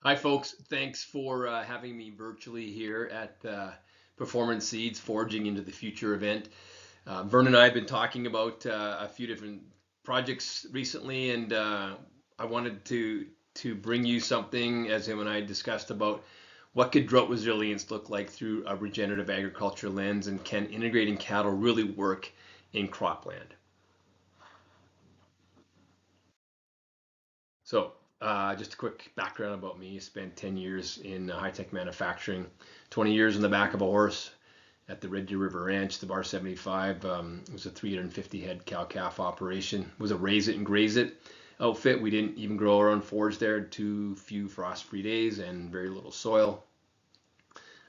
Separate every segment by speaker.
Speaker 1: Hi, folks. Thanks for having me virtually here at Performance Seeds Foraging into the Future event. Vern and I have been talking about a few different projects recently, and I wanted to bring you something as him and I discussed about what could drought resilience look like through a regenerative agriculture lens, and can integrating cattle really work in cropland? So, just a quick background about me. I spent 10 years in high-tech manufacturing, 20 years in the back of a horse at the Red Deer River Ranch, the Bar 75. It was a 350 head cow-calf operation. It was a raise it and graze it outfit. We didn't even grow our own forage there, too few frost-free days and very little soil.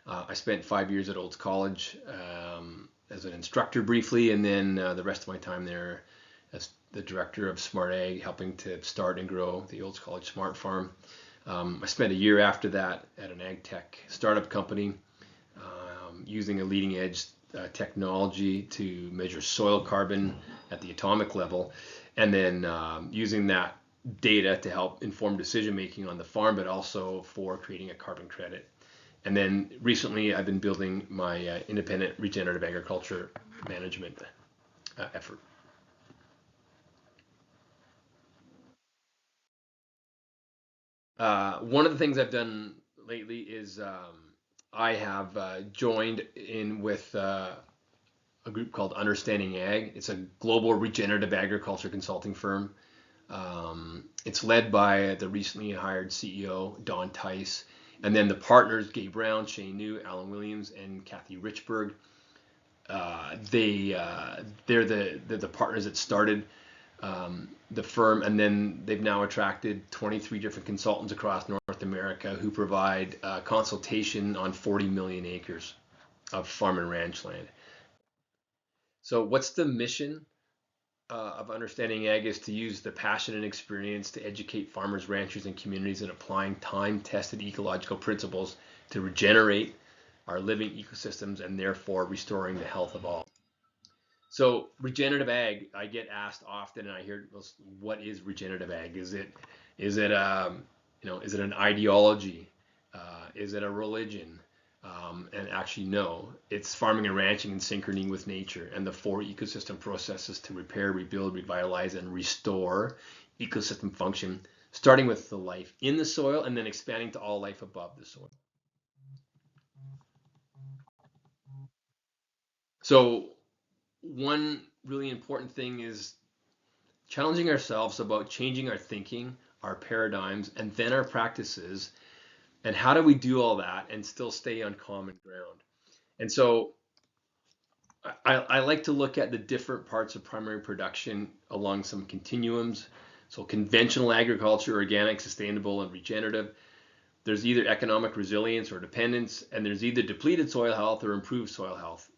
Speaker 1: I spent 5 years at Olds College as an instructor briefly, and then the rest of my time there as the director of Smart Ag, helping to start and grow the Olds College Smart Farm. I spent a year after that at an ag tech startup company using a leading edge technology to measure soil carbon at the atomic level, and then using that data to help inform decision making on the farm, but also for creating a carbon credit. And then recently I've been building my independent regenerative agriculture management effort. One of the things I've done lately is I have joined in with a group called Understanding Ag. It's a global regenerative agriculture consulting firm. It's led by the recently hired CEO, Don Tice, and then the partners, Gabe Brown, Shane New, Alan Williams, and Kathy Richburg. They're the partners that started the firm, and then they've now attracted 23 different consultants across North America who provide consultation on 40 million acres of farm and ranch land. So, what's the mission of Understanding Ag? Is to use the passion and experience to educate farmers, ranchers, and communities in applying time-tested ecological principles to regenerate our living ecosystems and therefore restoring the health of all. So regenerative ag, I get asked often, and I hear, well, what is regenerative ag? Is it an ideology? Is it a religion? And actually, no. It's farming and ranching in synchrony with nature and the four ecosystem processes to repair, rebuild, revitalize, and restore ecosystem function, starting with the life in the soil and then expanding to all life above the soil. So one really important thing is challenging ourselves about changing our thinking, our paradigms, and then our practices. And how do we do all that and still stay on common ground? And so I like to look at the different parts of primary production along some continuums. So conventional agriculture, organic, sustainable, and regenerative. There's either economic resilience or dependence, and there's either depleted soil health or improved soil health.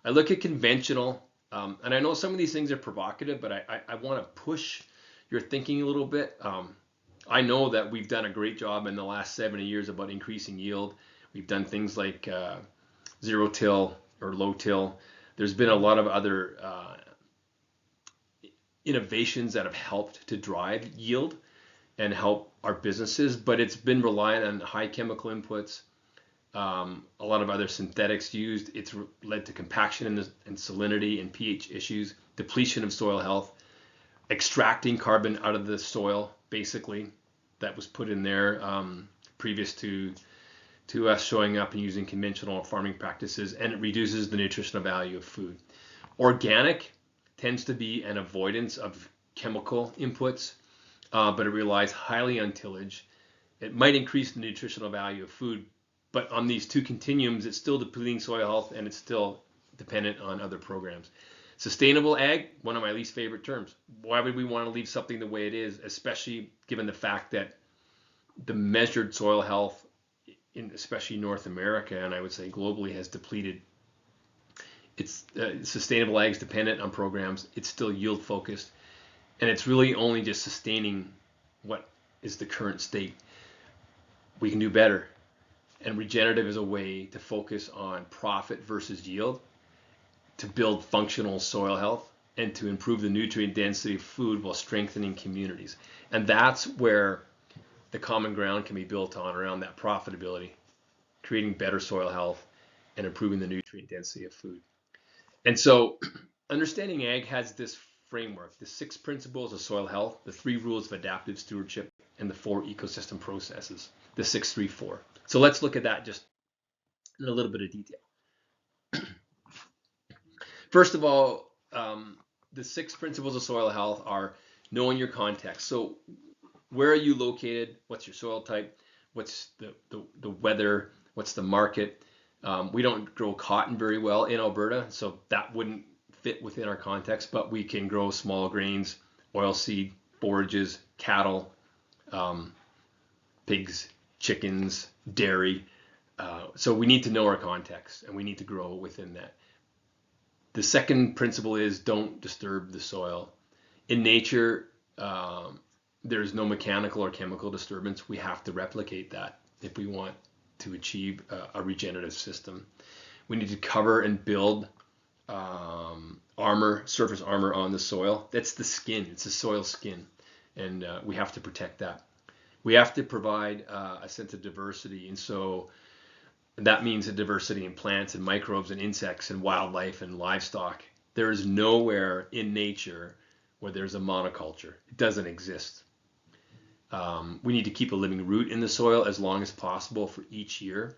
Speaker 1: I look at conventional, and I know some of these things are provocative, but I want to push your thinking a little bit. I know that we've done a great job in the last 70 years about increasing yield. We've done things like zero till or low till. There's been a lot of other innovations that have helped to drive yield and help our businesses, but it's been reliant on high chemical inputs, a lot of other synthetics used. It's led to compaction and salinity and pH issues, depletion of soil health, extracting carbon out of the soil, basically, that was put in there previous to us showing up and using conventional farming practices, and it reduces the nutritional value of food. Organic tends to be an avoidance of chemical inputs, but it relies highly on tillage. It might increase the nutritional value of food, but on these two continuums, it's still depleting soil health and it's still dependent on other programs. Sustainable ag, one of my least favorite terms. Why would we want to leave something the way it is, especially given the fact that the measured soil health in especially North America, and I would say globally, has depleted. It's sustainable ag is dependent on programs. It's still yield focused, and it's really only just sustaining what is the current state. We can do better. And regenerative is a way to focus on profit versus yield, to build functional soil health, and to improve the nutrient density of food while strengthening communities. And that's where the common ground can be built on around that profitability, creating better soil health, and improving the nutrient density of food. And so understanding ag has this framework, the 6 principles of soil health, the 3 rules of adaptive stewardship, and the 4 ecosystem processes, the 6-3-4. So let's look at that just in a little bit of detail. First of all, the 6 principles of soil health are knowing your context. So where are you located? What's your soil type? What's the weather? What's the market? We don't grow cotton very well in Alberta, so that wouldn't fit within our context, but we can grow small grains, oilseed, forages, cattle, pigs, chickens, dairy. So we need to know our context, and we need to grow within that. The second principle is don't disturb the soil. In nature, there's no mechanical or chemical disturbance. We have to replicate that if we want to achieve a regenerative system. We need to cover and build surface armor on the soil. That's the skin. It's the soil skin, and we have to protect that. We have to provide a sense of diversity, and so that means a diversity in plants and microbes and insects and wildlife and livestock. There is nowhere in nature where there's a monoculture. It doesn't exist. We need to keep a living root in the soil as long as possible for each year.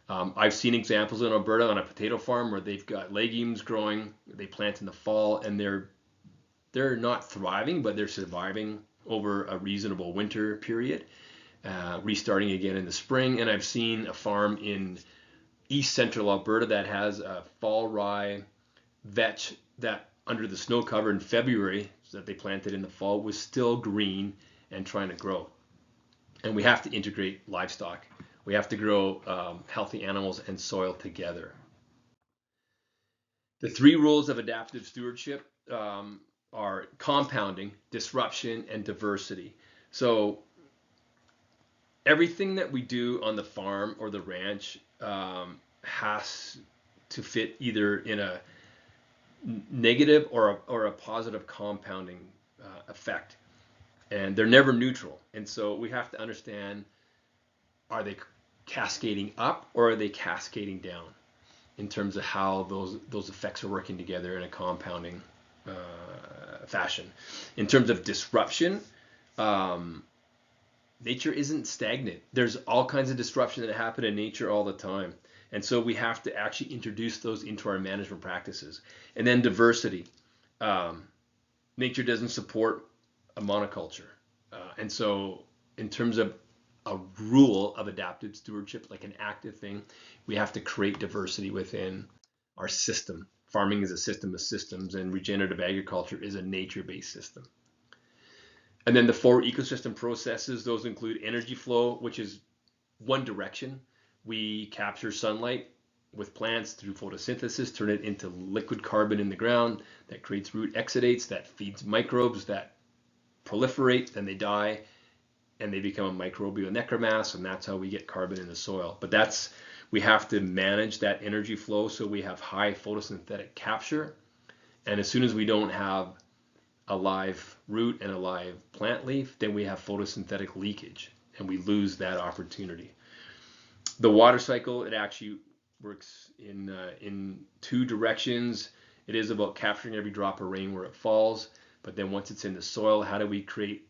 Speaker 1: I've seen examples in Alberta on a potato farm where they've got legumes growing. They plant in the fall, and they're not thriving, but they're surviving over a reasonable winter period, restarting again in the spring. And I've seen a farm in east central Alberta that has a fall rye vetch that under the snow cover in February that they planted in the fall was still green and trying to grow. And we have to integrate livestock. We have to grow healthy animals and soil together. The 3 rules of adaptive stewardship are compounding, disruption, and diversity. So everything that we do on the farm or the ranch has to fit either in a negative or a positive compounding effect. And they're never neutral. And so we have to understand, are they cascading up or are they cascading down in terms of how those effects are working together in a compounding fashion. In terms of disruption, nature isn't stagnant. There's all kinds of disruption that happen in nature all the time. And so we have to actually introduce those into our management practices. And then diversity. Nature doesn't support a monoculture. And so in terms of a rule of adaptive stewardship, like an active thing, we have to create diversity within our system. Farming is a system of systems, and regenerative agriculture is a nature-based system. And then the 4 ecosystem processes, those include energy flow, which is one direction. We capture sunlight with plants through photosynthesis, turn it into liquid carbon in the ground that creates root exudates, that feeds microbes that proliferate, then they die, and they become a microbial necromass, and that's how we get carbon in the soil. But we have to manage that energy flow so we have high photosynthetic capture. And as soon as we don't have a live root and a live plant leaf, then we have photosynthetic leakage, and we lose that opportunity. The water cycle, it actually works in 2 directions. It is about capturing every drop of rain where it falls, but then once it's in the soil, how do we create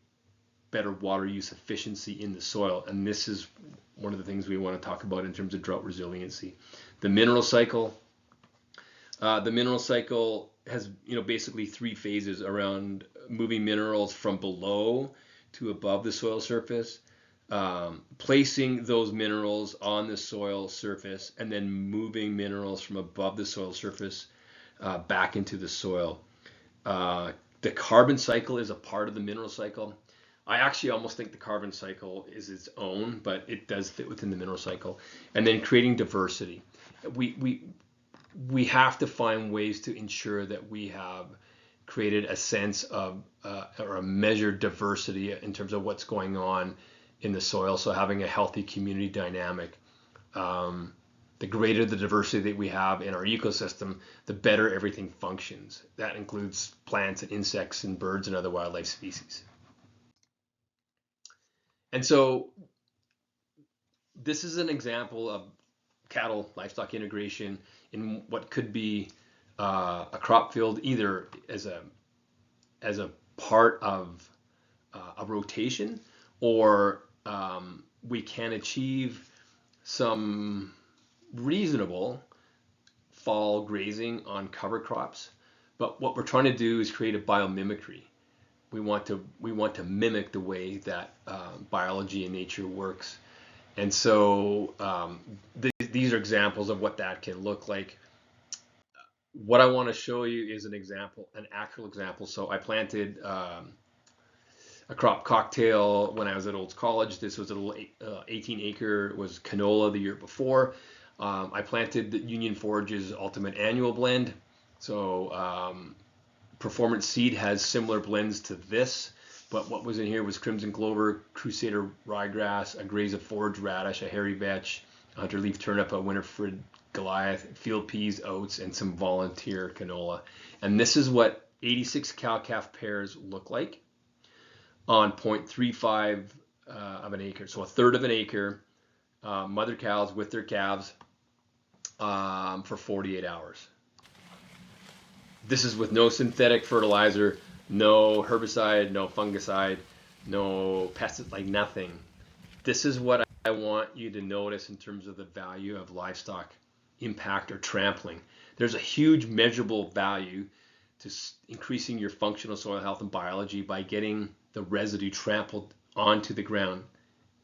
Speaker 1: better water use efficiency in the soil? And this is one of the things we want to talk about in terms of drought resiliency. The mineral cycle. The mineral cycle has basically 3 phases around moving minerals from below to above the soil surface, placing those minerals on the soil surface, and then moving minerals from above the soil surface back into the soil. The carbon cycle is a part of the mineral cycle. I actually almost think the carbon cycle is its own, but it does fit within the mineral cycle. And then creating diversity. We have to find ways to ensure that we have created a sense of or a measured diversity in terms of what's going on in the soil. So having a healthy community dynamic. The greater the diversity that we have in our ecosystem, the better everything functions. That includes plants and insects and birds and other wildlife species. And so this is an example of cattle livestock integration in what could be a crop field, either as a part of a rotation, or we can achieve some reasonable fall grazing on cover crops. But what we're trying to do is create a biomimicry. We want to mimic the way that biology and nature works. And so these are examples of what that can look like. What I want to show you is an example, an actual example. So I planted a crop cocktail when I was at Olds College. This was a little 18 acre, was canola the year before. I planted the Union Forage's Ultimate Annual Blend. So Performance Seed has similar blends to this, but what was in here was Crimson Clover, Crusader Ryegrass, a Graze of Forage Radish, a Hairy Vetch, a Hunter Leaf Turnip, a Winifred Goliath, field peas, oats, and some volunteer canola. And this is what 86 cow-calf pairs look like on 0.35 of an acre. So a third of an acre, mother cows with their calves for 48 hours. This is with no synthetic fertilizer, no herbicide, no fungicide, no pesticide, like nothing. This is what I want you to notice in terms of the value of livestock impact or trampling. There's a huge measurable value to increasing your functional soil health and biology by getting the residue trampled onto the ground,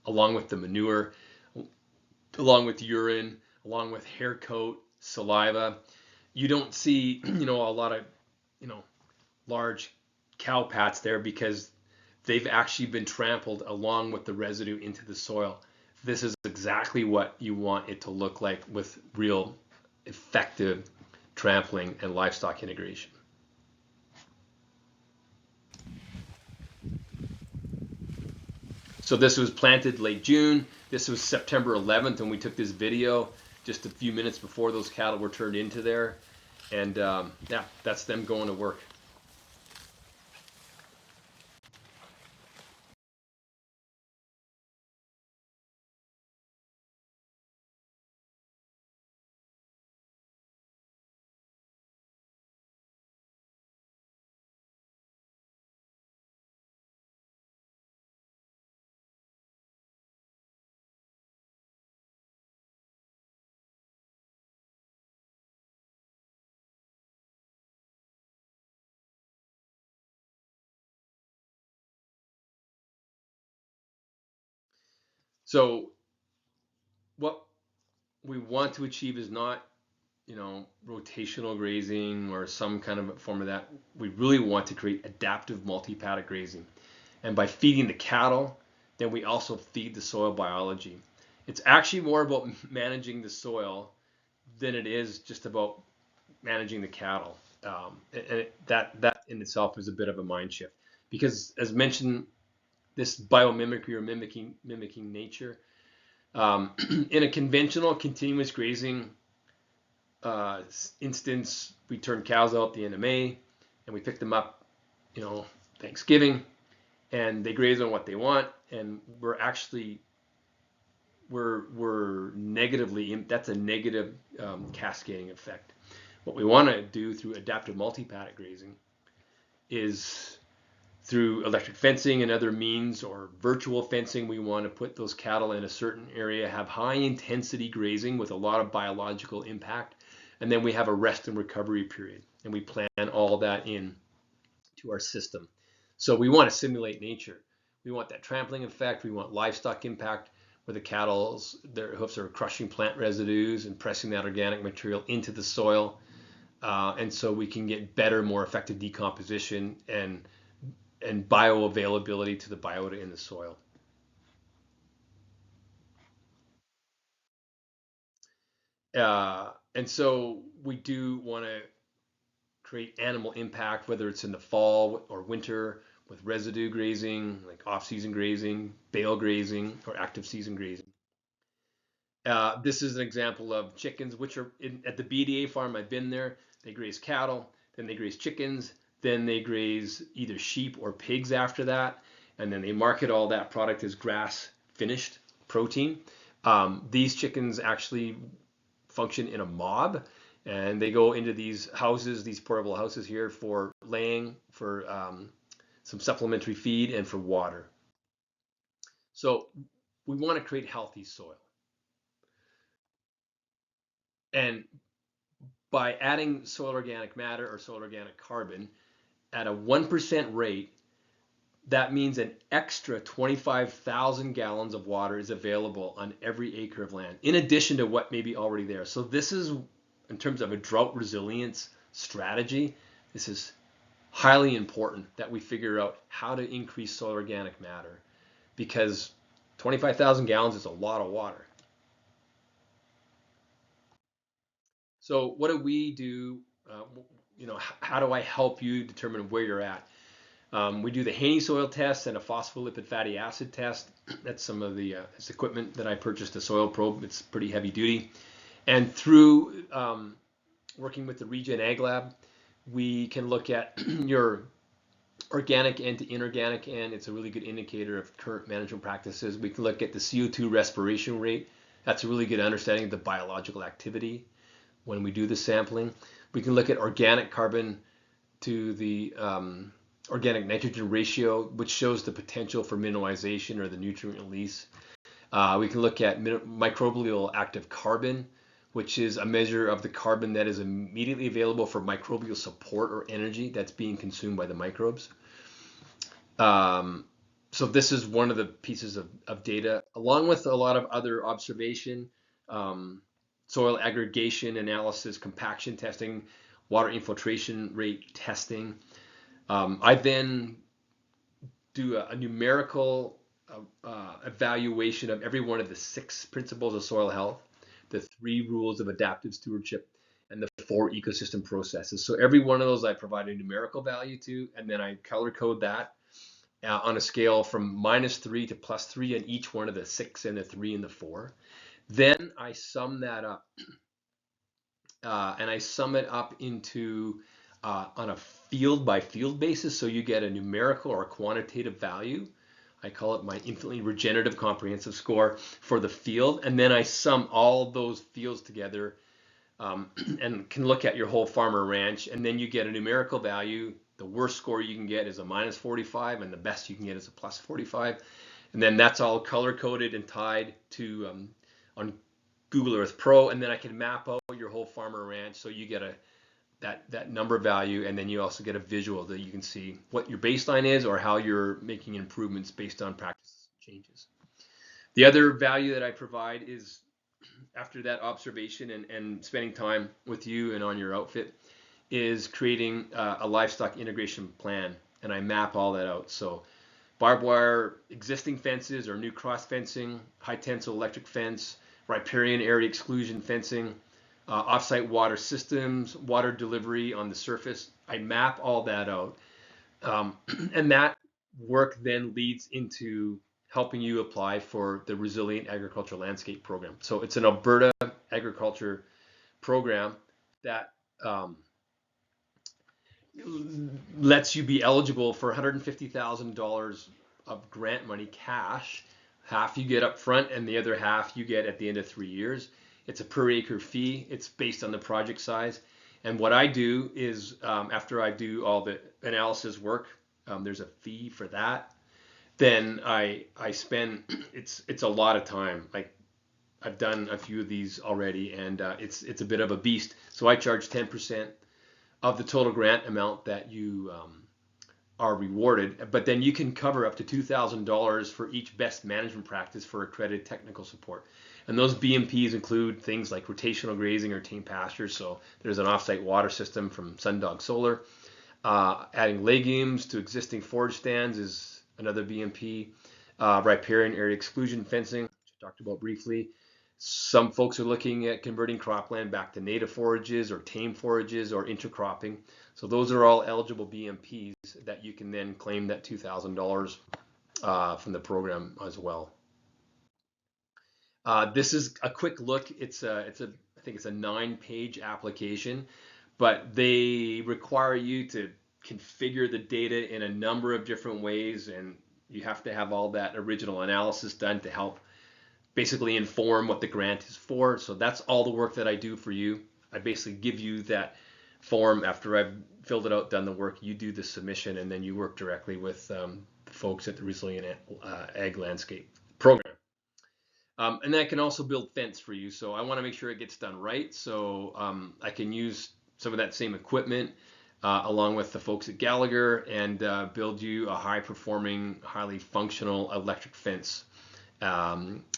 Speaker 1: along with the manure, along with urine, along with hair coat, saliva. You don't see, a lot of, large cow pats there because they've actually been trampled along with the residue into the soil. This is exactly what you want it to look like with real effective trampling and livestock integration. So this was planted late June. This was September 11th, and we took this video just a few minutes before those cattle were turned into there. And yeah, that's them going to work. So what we want to achieve is not, rotational grazing or some kind of form of that. We really want to create adaptive multi-paddock grazing. And by feeding the cattle, then we also feed the soil biology. It's actually more about managing the soil than it is just about managing the cattle. And that in itself is a bit of a mind shift, because as mentioned, this biomimicry or mimicking nature. In a conventional continuous grazing instance, we turn cows out at the end of May, and we pick them up, Thanksgiving, and they graze on what they want, and we're negatively, that's a negative cascading effect. What we want to do through adaptive multi-paddock grazing is through electric fencing and other means, or virtual fencing. We want to put those cattle in a certain area, have high intensity grazing with a lot of biological impact, and then we have a rest and recovery period, and we plan all that in to our system. So we want to simulate nature. We want that trampling effect. We want livestock impact, where the cattle's, their hoofs are crushing plant residues and pressing that organic material into the soil. And so we can get better, more effective decomposition and bioavailability to the biota in the soil. And so we do want to create animal impact, whether it's in the fall or winter, with residue grazing, like off-season grazing, bale grazing, or active season grazing. This is an example of chickens, which are at the BDA farm. I've been there. They graze cattle, then they graze chickens, then they graze either sheep or pigs after that. and then they market all that product as grass finished protein. These chickens actually function in a mob, and they go into these houses, these portable houses here, for laying, for some supplementary feed, and for water. So we want to create healthy soil. And by adding soil organic matter or soil organic carbon at a 1% rate, that means an extra 25,000 gallons of water is available on every acre of land, in addition to what may be already there. So this is, in terms of a drought resilience strategy, this is highly important that we figure out how to increase soil organic matter, because 25,000 gallons is a lot of water. So what do we do? How do I help you determine where you're at? We do the Haney soil test and a phospholipid fatty acid test. That's some of the this equipment that I purchased, a soil probe. It's pretty heavy duty. And through working with the Regen Ag Lab, we can look at your organic and to inorganic end. It's a really good indicator of current management practices. We can look at the CO2 respiration rate. That's a really good understanding of the biological activity when we do the sampling. We can look at organic carbon to the organic nitrogen ratio, which shows the potential for mineralization or the nutrient release. We can look at microbial active carbon, which is a measure of the carbon that is immediately available for microbial support or energy that's being consumed by the microbes. So this is one of the pieces of data, along with a lot of other observation, soil aggregation analysis, compaction testing, water infiltration rate testing. I then do a numerical evaluation of every one of the 6 principles of soil health, the 3 rules of adaptive stewardship, and the 4 ecosystem processes. So every one of those I provide a numerical value to, and then I color code that on a scale from -3 to +3 on each one of the 6 and the 3 and the 4. Then I sum that up, and I sum it up into on a field by field basis, so you get a numerical or a quantitative value. I call it my infinitely regenerative comprehensive score for the field, and then I sum all of those fields together and can look at your whole farm or ranch, and then you get a numerical value. The worst score you can get is a -45, and the best you can get is a +45, and then that's all color coded and tied to on Google Earth Pro, and then I can map out your whole farm or ranch, so you get that number value, and then you also get a visual that you can see what your baseline is or how you're making improvements based on practice changes. The other value that I provide is, after that observation and spending time with you and on your outfit, is creating a livestock integration plan, and I map all that out. So barbed wire, existing fences or new cross fencing, high tensile electric fence, riparian area exclusion fencing, offsite water systems, water delivery on the surface. I map all that out. And that work then leads into helping you apply for the Resilient Agricultural Landscape Program. So it's an Alberta agriculture program that lets you be eligible for $150,000 of grant money cash. Half you get up front and the other half you get at the end of 3 years. It's a per acre fee. It's based on the project size. And what I do is, after I do all the analysis work, there's a fee for that. Then I spend, it's a lot of time. Like, I've done a few of these already, and it's a bit of a beast. So I charge 10% of the total grant amount that you are rewarded, but then you can cover up to $2,000 for each best management practice for accredited technical support. And those BMPs include things like rotational grazing or tame pastures. So there's an offsite water system from Sundog Solar. Adding legumes to existing forage stands is another BMP. Riparian area exclusion fencing, which I talked about briefly. Some folks are looking at converting cropland back to native forages or tame forages or intercropping. So those are all eligible BMPs that you can then claim that $2,000 from the program as well. This is a quick look. I think it's a 9-page application, but they require you to configure the data in a number of different ways, and You have to have all that original analysis done to help basically inform what the grant is for. So that's all the work that I do for you. I basically give you that form after I've filled it out, done the work. You do the submission, and then you work directly with the folks at the Resilient Ag Landscape Program. And then I can also build fence for you. So I want to make sure it gets done right. So I can use some of that same equipment along with the folks at Gallagher and build you a high-performing, highly functional electric fence.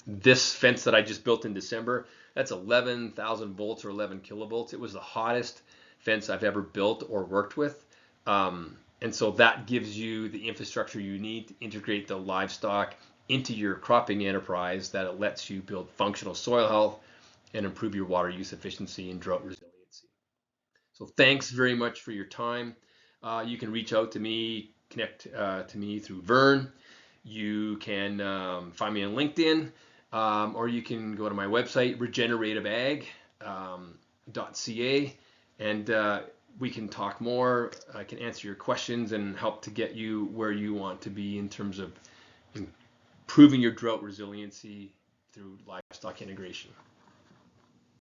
Speaker 1: This fence that I just built in December, that's 11,000 volts or 11 kilovolts. It was the hottest fence I've ever built or worked with. And so that gives you the infrastructure you need to integrate the livestock into your cropping enterprise, that it lets you build functional soil health and improve your water use efficiency and drought resiliency. So thanks very much for your time. You can reach out to me, connect to me through Vern. You can find me on LinkedIn, or you can go to my website, regenerativeag.ca, and we can talk more. I can answer your questions and help to get you where you want to be in terms of improving your drought resiliency through livestock integration.